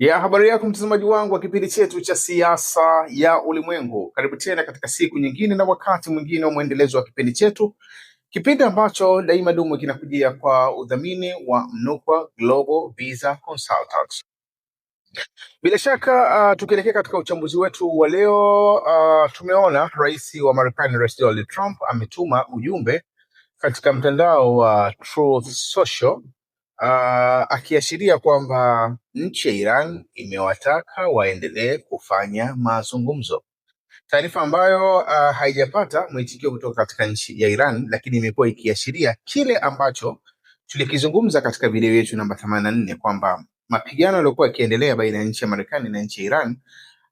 Habari yako mtazamaji wangu wa kipindi chetu cha siasa ya ulimwengu. Karibu tena katika siku nyingine na wakati mwingine wa mwendelezo wa kipindi chetu, kipindi ambacho daima dumu kinakujia kwa udhamini wa Mnukwa Global Visa Consultants. Bila shaka tukielekea katika uchambuzi wetu wa leo, tumeona rais wa Marekani, Rais Donald Trump ametuma ujumbe katika mtandao wa Truth Social akiashiria kwamba nchi ya Iran imewataka waendelee kufanya mazungumzo. Taarifa ambayo haijapata mwitikio kutoka katika nchi ya Iran, lakini imekuwa ikiashiria kile ambacho tulikizungumza katika video yetu namba 84 kwamba mapigano yaliokuwa yakiendelea baina ya nchi ya Marekani na nchi ya Iran,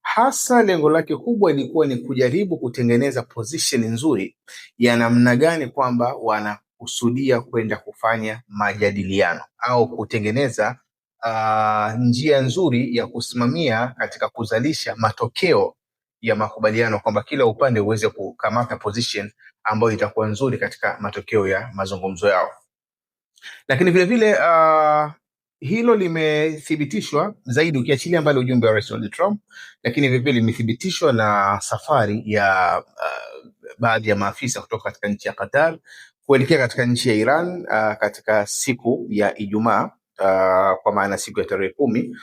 hasa lengo lake kubwa ilikuwa ni kujaribu kutengeneza position nzuri ya namna gani kwamba wanakusudia kwenda kufanya majadiliano au kutengeneza njia nzuri ya kusimamia katika kuzalisha matokeo ya makubaliano, kwamba kila upande uweze kukamata position ambayo itakuwa nzuri katika matokeo ya mazungumzo yao. Lakini vile vile hilo limethibitishwa zaidi ukiachilia mbali ujumbe wa Rais Donald Trump, lakini vile vile limethibitishwa na safari ya baadhi ya maafisa kutoka katika nchi ya Qatar kuelekea katika nchi ya Iran katika siku ya Ijumaa, kwa maana siku ya tarehe 10,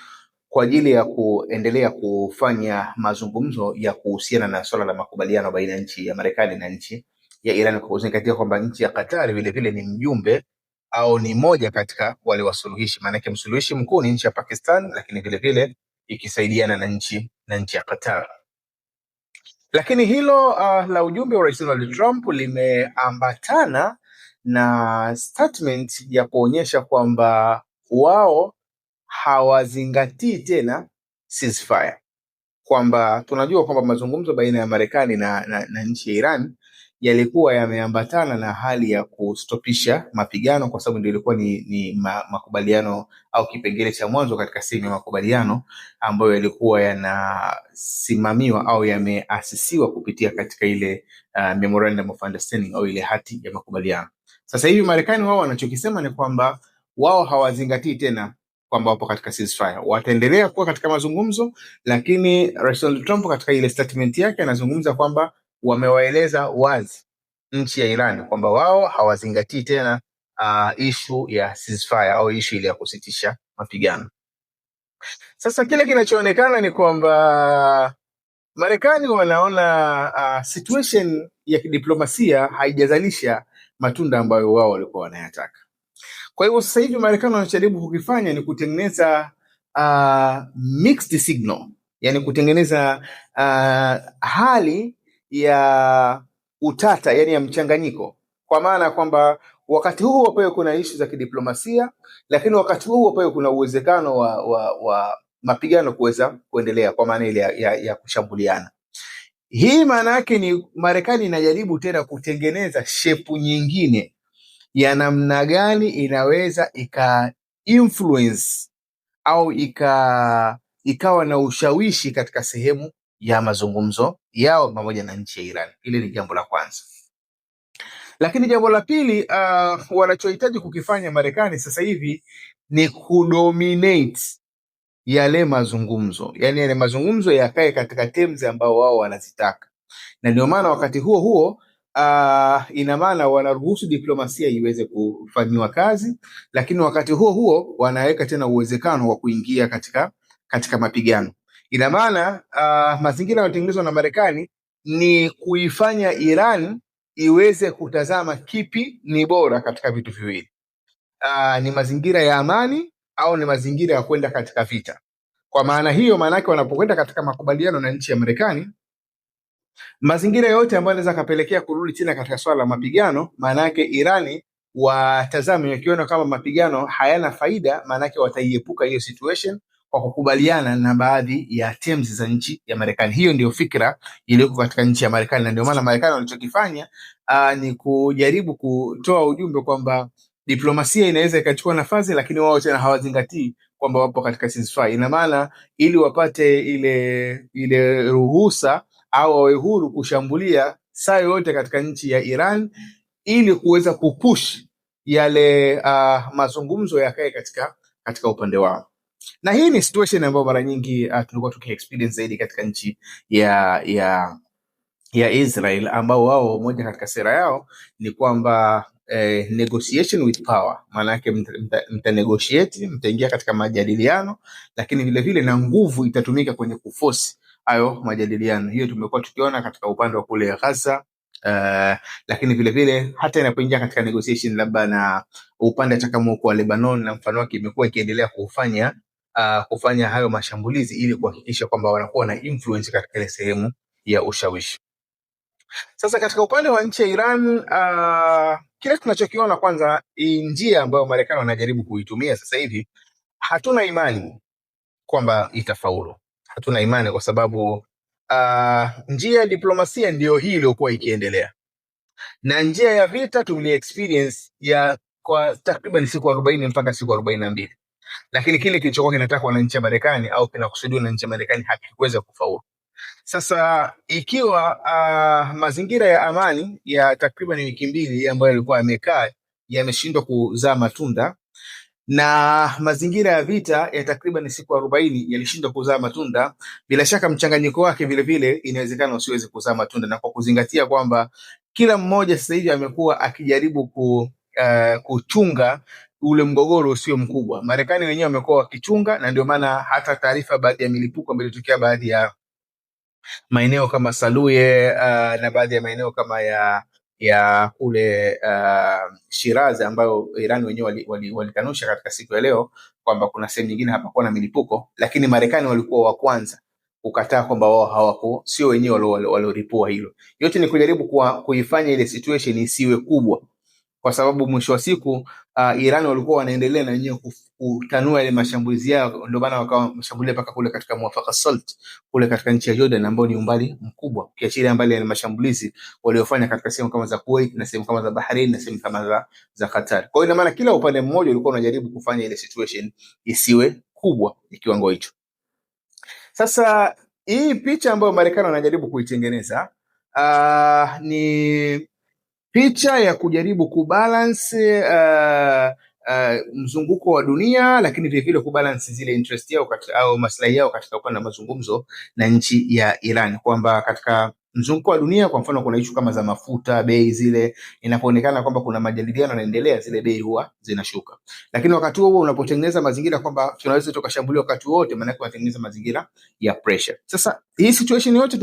kwa ajili ya kuendelea kufanya mazungumzo ya kuhusiana na swala la makubaliano baina ya nchi ya Marekani na nchi ya Iran, kwa kuzingatia kwamba nchi ya Qatar vile vile ni mjumbe au ni moja katika wale wasuluhishi. Maana yake msuluhishi mkuu ni nchi ya Pakistan, lakini vile vile ikisaidiana na nchi ya Qatar. Lakini hilo la ujumbe wa Rais Donald Trump limeambatana na statement ya kuonyesha kwamba wao hawazingatii tena ceasefire, kwamba tunajua kwamba mazungumzo baina ya Marekani na nchi ya Iran yalikuwa yameambatana na hali ya kustopisha mapigano, kwa sababu ndio ilikuwa ni makubaliano au kipengele cha mwanzo katika sehemu ya makubaliano ambayo yalikuwa yanasimamiwa au yameasisiwa kupitia katika ile memorandum of understanding au ile hati ya makubaliano. Sasa hivi Marekani wao wanachokisema ni kwamba wao hawazingatii tena kwamba wapo katika ceasefire, wataendelea kuwa katika mazungumzo, lakini Rais Donald Trump katika ile statement yake anazungumza kwamba wamewaeleza wazi nchi ya Iran kwamba wao hawazingatii tena issue ya ceasefire au issue ile ya kusitisha mapigano. Sasa kile kinachoonekana ni kwamba Marekani wanaona situation ya kidiplomasia haijazalisha matunda ambayo wao walikuwa wanayataka. Kwa hivyo sasa hivi Marekani wanajaribu kukifanya ni kutengeneza mixed signal, yani kutengeneza hali ya utata, yani ya mchanganyiko, kwa maana kwamba wakati huu wapewe kuna issue za kidiplomasia, lakini wakati huu wapewe kuna uwezekano wa mapigano kuweza kuendelea, kwa maana ile ya kushambuliana. Hii maana yake ni Marekani inajaribu tena kutengeneza shepu nyingine ya namna gani inaweza influence au ikawa na ushawishi katika sehemu ya mazungumzo yao pamoja na nchi ya Iran. Hili ni jambo la kwanza. Lakini jambo la pili, wanachohitaji kukifanya Marekani sasa hivi ni kudominate yale mazungumzo, yani yale mazungumzo yakae katika terms ambao wao wanazitaka, na ndio maana wakati huo huo ina maana wanaruhusu diplomasia iweze kufanywa kazi, lakini wakati huo huo wanaweka tena uwezekano wa kuingia katika mapigano. Ina maana mazingira yanayotengenezwa na Marekani ni kuifanya Iran iweze kutazama kipi ni bora katika vitu viwili, ni mazingira ya amani au ni mazingira ya kwenda katika vita. Kwa maana hiyo, maana yake wanapokwenda katika makubaliano na nchi ya Marekani, mazingira yote ambayo yanaweza kapelekea kurudi tena katika swala la mapigano, maana yake Irani watazame, wakiona kama mapigano hayana faida, maana yake wataiepuka hiyo situation kwa kukubaliana na baadhi ya terms za nchi ya Marekani. Hiyo ndio fikra iliyoko katika nchi ya Marekani, na ndio maana Marekani walichokifanya ni kujaribu kutoa ujumbe kwamba diplomasia inaweza ikachukua nafasi, lakini wao tena hawazingatii kwamba wapo katika ceasefire. Ina maana ili wapate ile ruhusa au wawe huru kushambulia saa yote katika nchi ya Iran, ili kuweza kupush yale mazungumzo yakae katika upande wao. Na hii ni situation ambayo mara nyingi tulikuwa tuki-experience zaidi katika nchi ya Israel, ambao wao moja katika sera yao ni kwamba negotiation with power, maana yake mta negotiate, mtaingia katika majadiliano, lakini vile vile na nguvu itatumika kwenye kuforce hayo majadiliano. Hiyo tumekuwa tukiona katika upande wa kule Gaza, lakini vile vile hata inapoingia katika negotiation labda na upande kama kwa Lebanon na mfano wake, imekuwa ikiendelea kufanya hayo mashambulizi ili kuhakikisha kwamba wanakuwa na influence katika ile sehemu ya ushawishi. Sasa katika upande wa nchi ya Iran, kile tunachokiona kwanza, njia ambayo Marekani wanajaribu kuitumia sasa hivi, hatuna imani kwamba itafaulu. Hatuna imani kwa sababu njia ya diplomasia ndio hii iliyokuwa ikiendelea, na njia ya vita tuli experience ya kwa takriban siku 40 mpaka siku 42, lakini kile kilichokuwa kinatakwa na nchi ya Marekani au kinakusudiwa na nchi ya Marekani hakikuweza kufaulu. Sasa ikiwa mazingira ya amani ya takriban wiki mbili ambayo yalikuwa yamekaa yameshindwa kuzaa matunda, na mazingira ya vita ya takriban siku 40 yalishindwa kuzaa matunda, bila shaka mchanganyiko wake vile vile inawezekana usiweze kuzaa matunda, na kwa kuzingatia kwamba kila mmoja sasa hivi amekuwa akijaribu kuchunga ule mgogoro usio mkubwa. Marekani wenyewe wamekuwa wakichunga, na ndio maana hata taarifa baadhi ya milipuko ambayo ilitokea baadhi ya maeneo kama Saluye na baadhi ya maeneo kama ya kule Shiraz, ambayo Iran wenyewe walikanusha katika siku ya leo kwamba kuna sehemu nyingine hapakuwa na milipuko, lakini Marekani walikuwa wa kwanza kukataa kwamba wao sio wenyewe walioripua hilo. Yote ni kujaribu kuifanya ile situation isiwe kubwa, kwa sababu mwisho wa siku Iran walikuwa wanaendelea na wenyewe kutanua ile mashambulizi yao, ndio maana wakawa mashambulia mpaka kule katika Muafaqa Salt kule katika nchi ya Jordan, ambao ni umbali mkubwa, ukiachilia mbali ya mashambulizi waliofanya katika sehemu kama za Kuwait na sehemu kama za Bahrain na sehemu kama za Qatar. Kwa hiyo ina maana kila upande mmoja ulikuwa unajaribu kufanya ile situation isiwe kubwa ni kiwango hicho. Sasa hii picha ambayo Marekani wanajaribu kuitengeneza ni picha ya kujaribu kubalance mzunguko wa dunia, lakini vile vile kubalance zile interest yao au maslahi yao katika upande wa mazungumzo na nchi ya Iran, kwamba katika mzunguko wa dunia, kwa mfano, kuna issue kama za mafuta, bei zile, inapoonekana kwamba kuna majadiliano yanaendelea, zile bei huwa zinashuka. Lakini wakati huo unapotengeneza mazingira kwamba tunaweza tukashambulia wakati wote, maana yake unatengeneza mazingira ya pressure. Sasa hii situation yote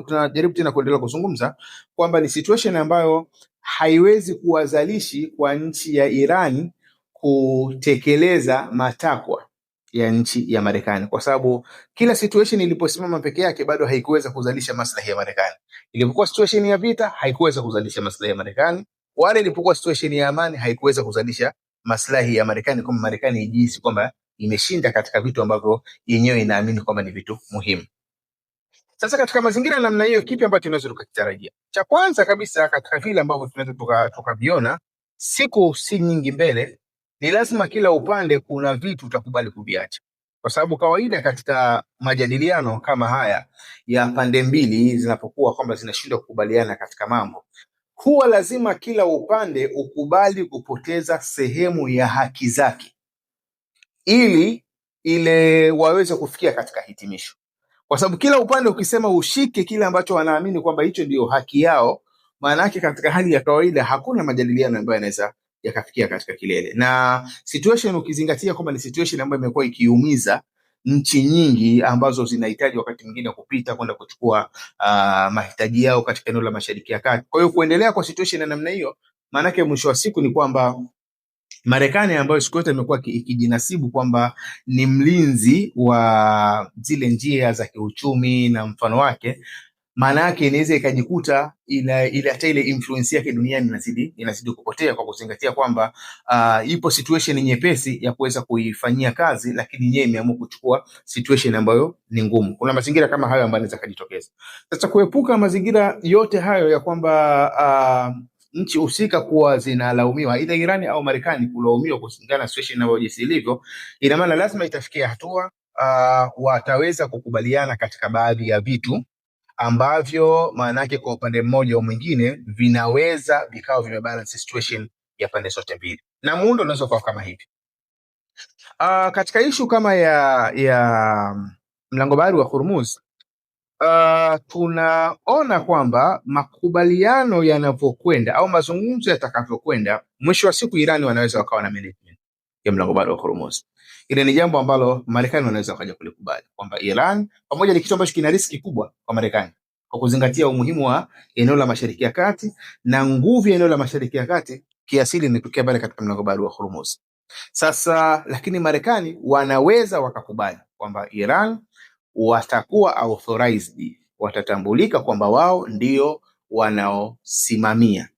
tunajaribu tena kuendelea kuzungumza kwamba ni situation ambayo haiwezi kuwazalishi kwa nchi ya Iran kutekeleza matakwa ya nchi ya Marekani, kwa sababu kila situation iliposimama peke yake bado haikuweza kuzalisha maslahi ya Marekani. Ilipokuwa situation ya vita haikuweza kuzalisha maslahi ya Marekani, wala ilipokuwa situation ya amani haikuweza kuzalisha maslahi ya Marekani, kama Marekani ijihisi kwamba imeshinda katika vitu ambavyo yenyewe inaamini kwamba ni vitu muhimu. Sasa katika mazingira ya namna hiyo, kipi ambacho tunaweza tukakitarajia? Cha kwanza kabisa, katika vile ambavyo tunaweza tukaviona siku si nyingi mbele, ni lazima kila upande kuna vitu utakubali kuviacha, kwa sababu kawaida katika majadiliano kama haya ya pande mbili zinapokuwa kwamba zinashindwa kukubaliana katika mambo, huwa lazima kila upande ukubali kupoteza sehemu ya haki zake ili ile waweze kufikia katika hitimisho. Kwa sababu kila upande ukisema ushike kile ambacho wanaamini kwamba hicho ndio haki yao, maana yake katika hali ya kawaida hakuna majadiliano ambayo yanaweza yakafikia katika kilele. Na situation ukizingatia kwamba ni situation ambayo imekuwa ikiumiza nchi nyingi ambazo zinahitaji wakati mwingine kupita kwenda kuchukua mahitaji yao katika eneo la Mashariki ya Kati. Kwa hiyo kuendelea kwa situation ya namna hiyo, maana yake mwisho wa siku ni kwamba Marekani ambayo siku yote imekuwa ikijinasibu kwamba ni mlinzi wa zile njia za kiuchumi na mfano wake, maana yake inaweza ikajikuta hata ile influence yake duniani inazidi kupotea, kwa kuzingatia kwamba ipo situation nyepesi ya kuweza kuifanyia kazi, lakini yeye imeamua kuchukua situation ambayo ni ngumu. Kuna mazingira kama hayo ambayo yanaweza kujitokeza. Sasa kuepuka mazingira yote hayo ya kwamba nchi husika kuwa zinalaumiwa, aidha Irani au Marekani kulaumiwa kulingana na situation inayo jinsi ilivyo, ina maana lazima itafikia hatua wataweza kukubaliana katika baadhi ya vitu ambavyo maana yake kwa upande mmoja au mwingine vinaweza vikao vimebalance situation ya pande zote mbili. Na muundo unaweza kuwa kama hivi. Katika ishu kama ya mlango bahari wa Hormuz, tunaona kwamba makubaliano yanavyokwenda au mazungumzo yatakavyokwenda, mwisho wa siku Irani wanaweza wakawa na management ya mlango bahari wa Hormuz. Ile ni jambo ambalo Marekani wanaweza wakaja kulikubali kwamba Iran pamoja, ni kitu ambacho kina riski kubwa kwa Marekani kwa kuzingatia umuhimu wa eneo la Mashariki ya Kati na nguvu ya eneo la Mashariki ya Kati kiasili inatokea pale katika mlango bahari wa Hormuz. Sasa lakini Marekani wanaweza wakakubali kwamba Iran watakuwa authorized, watatambulika kwamba wao ndio wanaosimamia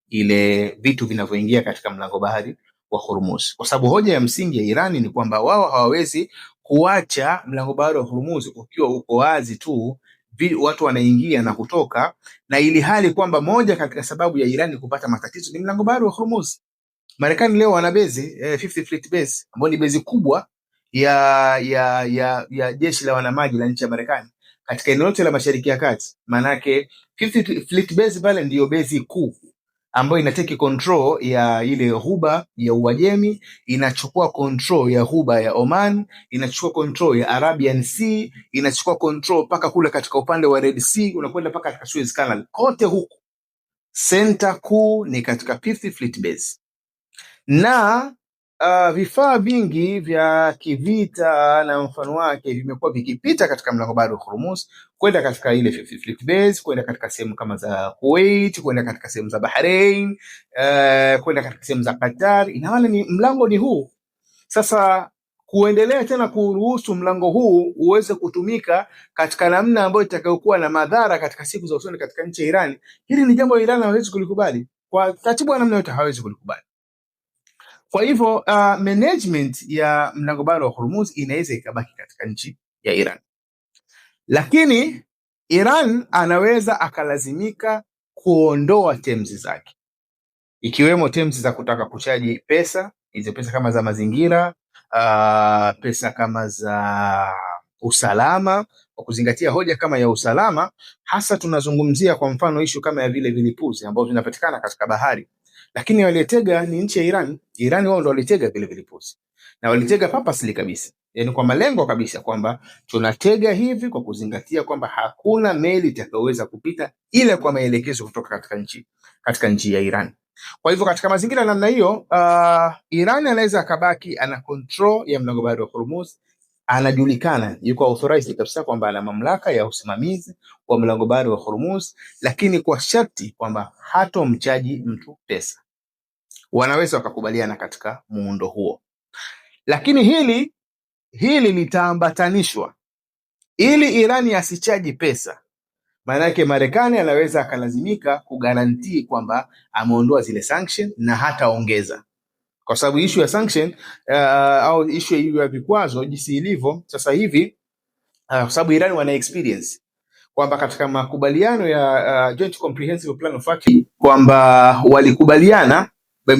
ile vitu vinavyoingia katika mlango bahari wa Hormuz, kwa sababu hoja ya msingi ya Irani ni kwamba wao hawawezi kuacha mlango bahari wa Hormuz ukiwa uko wazi tu, watu wanaingia na kutoka, na ili hali kwamba moja katika sababu ya Irani kupata matatizo ni mlango bahari wa Hormuz. Marekani leo wana bezi 50 Fleet Base ambayo ni bezi kubwa ya jeshi la wanamaji la nchi ya Marekani katika eneo lote la Mashariki ya Kati. Manake 50 Fleet Base pale ndiyo bezi kuu ambayo inateki control ya ile ghuba ya Uajemi, inachukua control ya ghuba ya Oman, inachukua control ya Arabian Sea, inachukua control paka kule katika upande wa Red Sea, unakwenda paka katika Suez Canal. Kote huku center kuu ni katika 50 Fleet Base. Na vifaa vingi vya kivita na mfano wake vimekuwa vikipita katika mlango bahari wa Hormuz kwenda katika ile 50 Fleet Base, kwenda katika sehemu kama za Kuwait, kwenda katika sehemu za Bahrain, kwenda katika sehemu za Qatar. Ina maana ni mlango ni huu. Sasa kuendelea tena kuruhusu mlango huu uweze kutumika katika namna ambayo itakayokuwa na madhara katika siku za usoni katika nchi ya Iran, hili ni jambo Iran hawezi kulikubali. Kwa katibu wa namna yote hawezi kulikubali. Kwa hivyo management ya mlango bahari wa Hormuz inaweza ikabaki katika nchi ya Iran, lakini Iran anaweza akalazimika kuondoa terms zake, ikiwemo terms za kutaka kuchaji pesa, hizo pesa kama za mazingira, pesa kama za usalama, kwa kuzingatia hoja kama ya usalama. Hasa tunazungumzia kwa mfano ishu kama ya vile vilipuzi ambao vinapatikana katika bahari, lakini waliotega ni nchi ya Iran. Iran wao ndio walitega vile vilipuzi, na walitega purposely kabisa, yani kwa malengo kabisa, kwamba tunatega hivi kwa kuzingatia kwamba hakuna meli itakayoweza kupita ile kwa maelekezo kutoka katika nchi ya Iran. Kwa hivyo katika mazingira namna hiyo, Iran anaweza akabaki ana control ya mlango bahari wa Hormuz, anajulikana yuko authorized kabisa kwamba ana mamlaka ya usimamizi wa mlango bahari wa Hormuz, lakini kwa sharti kwamba hatomchaji mtu pesa. Wanaweza wakakubaliana katika muundo huo, lakini hili litaambatanishwa ili Irani asichaji pesa. Maana yake Marekani anaweza akalazimika kugarantii kwamba ameondoa zile sanction na hataongeza, kwa sababu issue ya sanction au issue ya vikwazo jinsi ilivyo sasa hivi, kwa sababu Iran wana experience kwamba katika makubaliano ya Joint Comprehensive Plan of Action kwamba walikubaliana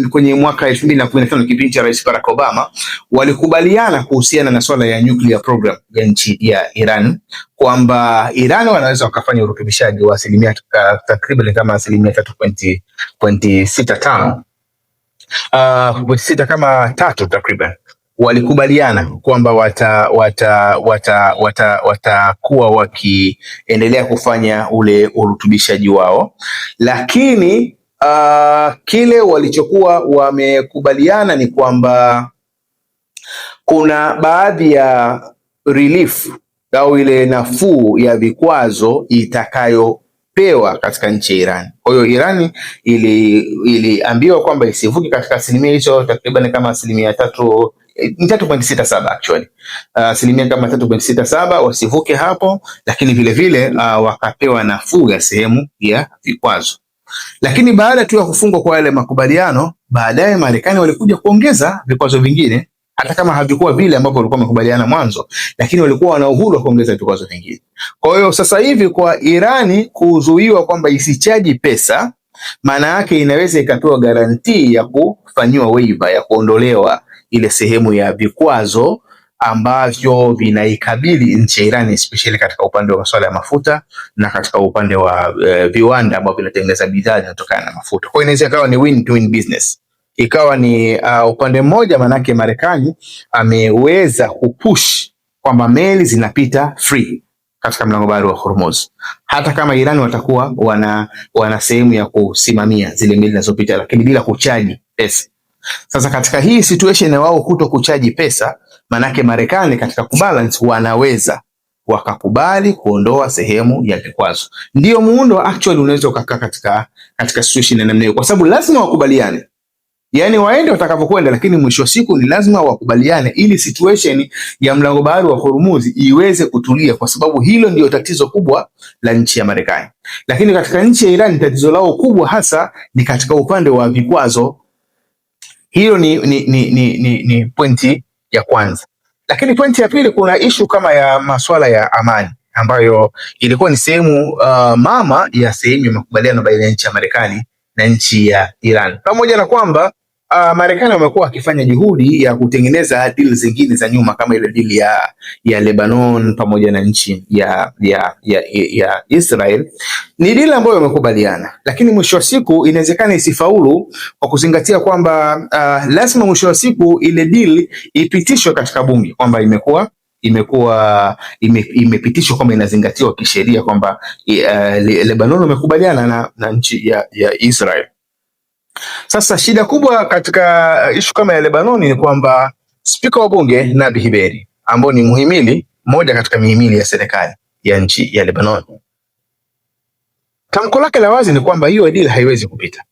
kwenye mwaka 2015 kipindi cha Rais Barack Obama, walikubaliana kuhusiana na swala ya nuclear program ya nchi ya Iran, kwamba Iran wanaweza wakafanya urutubishaji wa asilimia takriban kama asilimia 3.65 kama 3 takriban. Walikubaliana kwamba watakuwa wakiendelea kufanya ule urutubishaji wao, lakini kile walichokuwa wamekubaliana ni kwamba kuna baadhi ya relief au ile nafuu ya vikwazo itakayopewa katika nchi ya Iran. Kwa hiyo Iran iliambiwa kwamba isivuki katika asilimia hizo takriban kama asilimia 3.67 actually. Asilimia kama 3.67 wasivuke hapo, lakini vile vile wakapewa nafuu ya sehemu ya vikwazo. Lakini baada tu ya kufungwa kwa yale makubaliano, baadaye Marekani walikuja kuongeza vikwazo vingine, hata kama havikuwa vile ambavyo walikuwa wamekubaliana mwanzo, lakini walikuwa wana uhuru wa kuongeza vikwazo vingine. Kwa hiyo sasa hivi kwa Irani kuzuiwa kwamba isichaji pesa, maana yake inaweza ikapewa garantii ya kufanyiwa waiver, ya kuondolewa ile sehemu ya vikwazo ambavyo vinaikabili nchi ya Iran, especially katika upande wa masuala ya mafuta na katika upande wa viwanda ambavyo vinatengeneza bidhaa zinatokana na mafuta. Kwa hiyo inaweza kawa ni win-win business ikawa ni upande mmoja, manake Marekani ameweza kupush kwamba meli zinapita free katika mlango bahari wa Hormuz, hata kama Iran watakuwa wana sehemu ya kusimamia zile meli zinazopita, lakini bila kuchaji pesa. Sasa katika hii situation ya wao kuto kuchaji pesa, manake Marekani katika kubalance wanaweza wakakubali kuondoa sehemu ya vikwazo. Ndio muundo actually unaweza ukakaa katika situation ya namna hiyo, kwa sababu lazima wakubaliane. Yani waende watakavyokwenda, lakini mwisho wa siku ni lazima wakubaliane ili situation ya mlango bahari wa Hormuz iweze kutulia, kwa sababu hilo ndio tatizo kubwa la nchi ya Marekani. Lakini katika nchi ya Iran tatizo lao kubwa hasa ni katika upande wa vikwazo. Hilo ni pointi ya kwanza. Lakini pointi ya pili, kuna ishu kama ya masuala ya amani ambayo ilikuwa ni sehemu mama ya sehemu ya makubaliano baina ya nchi ya Marekani na nchi ya Iran. Pamoja na kwamba Marekani wamekuwa wakifanya juhudi ya kutengeneza deal zingine za nyuma kama ile deal ya Lebanon pamoja na nchi ya Israel. Ni deal ambayo wamekubaliana, lakini mwisho wa siku inawezekana isifaulu kwa kuzingatia kwamba lazima mwisho wa siku ile deal ipitishwe katika bunge, kwamba imepitishwa kwamba inazingatiwa kisheria kwamba Lebanon wamekubaliana na nchi ya Israel. Sasa shida kubwa katika ishu kama ya Lebanon ni kwamba spika wa bunge Nabi Berri, ambao ni muhimili moja katika mihimili ya serikali ya nchi ya Lebanon, tamko lake la wazi ni kwamba hiyo deal haiwezi kupita.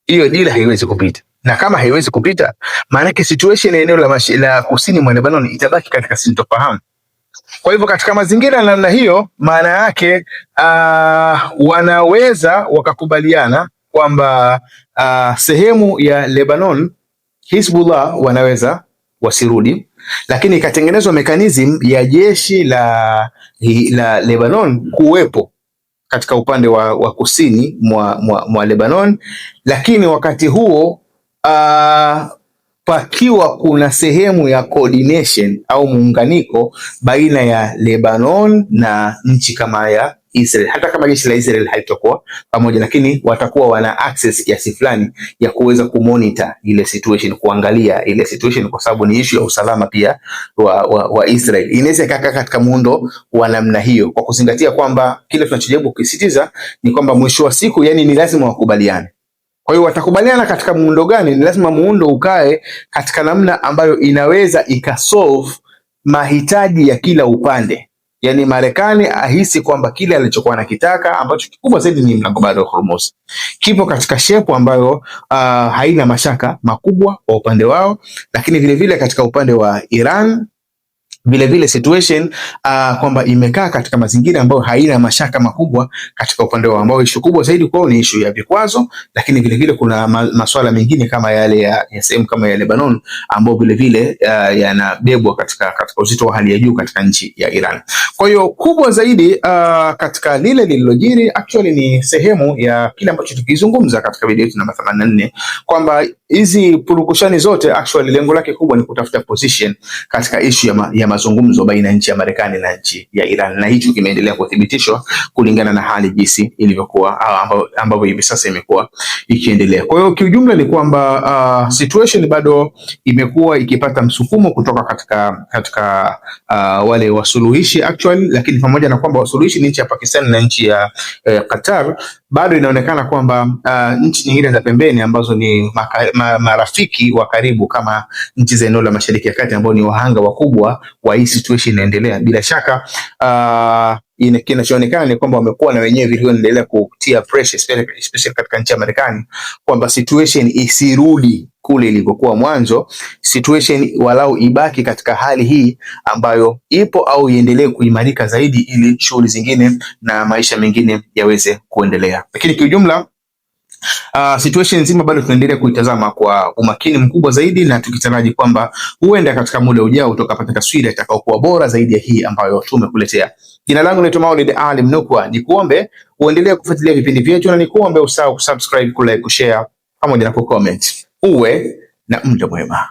Hiyo deal haiwezi kupita, na kama haiwezi kupita, maana yake situation ya eneo la kusini mwa Lebanon itabaki katika sintofahamu. Kwa hivyo katika mazingira namna hiyo, maana yake wanaweza wakakubaliana kwamba sehemu ya Lebanon Hizbullah wanaweza wasirudi, lakini ikatengenezwa mekanizm ya jeshi la Lebanon kuwepo katika upande wa kusini mwa Lebanon, lakini wakati huo pakiwa kuna sehemu ya coordination au muunganiko baina ya Lebanon na nchi kama ya Israel. Hata kama jeshi la Israel halitakuwa pamoja, lakini watakuwa wana access kiasi fulani ya kuweza kumonitor ile situation, kuangalia ile situation, kwa sababu ni issue ya usalama pia wa Israel. Inaweza ikakaa katika muundo wa namna hiyo, kwa kuzingatia kwamba kile tunachojaribu kusisitiza ni kwamba mwisho wa siku, yani ni lazima wakubaliane. Kwa hiyo watakubaliana katika muundo gani? Ni lazima muundo ukae katika namna ambayo inaweza ikasolve mahitaji ya kila upande. Yani Marekani ahisi kwamba kile alichokuwa anakitaka, ambacho kikubwa zaidi ni mlango bahari wa Hormuz, kipo katika shepu ambayo haina mashaka makubwa kwa upande wao, lakini vile vile katika upande wa Iran vile situation kwamba imekaa katika mazingira ambayo haina mashaka makubwa katika upande wao, ambao issue kubwa zaidi kwao ni issue ya vikwazo, lakini vile kuna masuala mengine kama yale ya sehemu kama ya Lebanon ambao vile yanabebwa katika uzito wa hali ya juu katika nchi ya Iran. Kwa hiyo kubwa zaidi katika lile lililojiri actually ni sehemu ya kile ambacho tukizungumza katika video yetu namba 84 kwamba hizi purukushani zote actually lengo lake kubwa ni kutafuta position katika issue ya mazungumzo baina ya nchi ya Marekani na nchi ya Iran, na hicho kimeendelea kuthibitishwa kulingana na hali jinsi ilivyokuwa ambavyo hivi sasa imekuwa ikiendelea. Kwa hiyo kiujumla ni kwamba situation bado imekuwa ikipata msukumo kutoka katika wale wasuluhishi actually, lakini pamoja na kwamba wasuluhishi ni nchi ya Pakistan na nchi ya Qatar, bado inaonekana kwamba nchi nyingine za pembeni ambazo ni marafiki wa karibu kama nchi za eneo la Mashariki ya Kati ambao ni wahanga wakubwa wa hii situation inaendelea, bila shaka kinachoonekana ni kwamba wamekuwa na wenyewe vilivyoendelea kutia pressure especially katika nchi ya Marekani kwamba situation isirudi kule ilivyokuwa mwanzo, situation walau ibaki katika hali hii ambayo ipo au iendelee kuimarika zaidi, ili shughuli zingine na maisha mengine yaweze kuendelea. Lakini kiujumla situation nzima bado tunaendelea kuitazama kwa umakini mkubwa zaidi, na tukitaraji kwamba huenda katika muda ujao tukapata taswira itakayokuwa bora zaidi ya hii ambayo tumekuletea. Jina langu ni Maulid Ali Mnukwa, nikuombe uendelee kufuatilia vipindi vyetu, na nikuombe usahau kusubscribe, kulike, kushare pamoja na kucomment. Uwe na muda mwema.